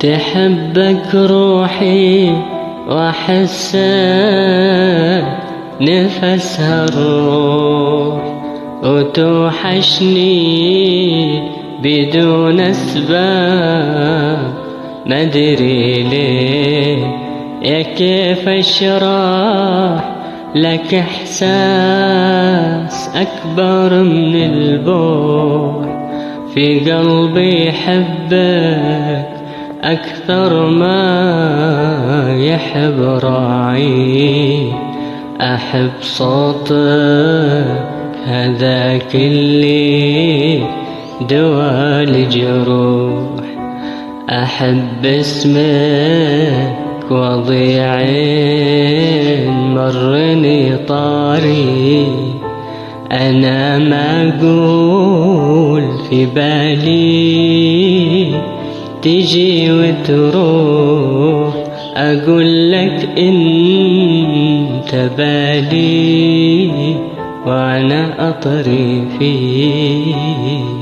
تحبك روحي وأحسك نفسها الروح، وتوحشني بدون أسباب، مدري ليه يا كيف أشرح لك إحساس أكبر من البوح. في قلبي يحبك أكثر ما يحب راعي، أحب صوتك هذاك اللي دوا الجروح، أحب اسمك وضيعين مرني طاري، أنا ما أقول في بالي تجي وتروح، أقول لك انت بالي وأنا أطري فيك.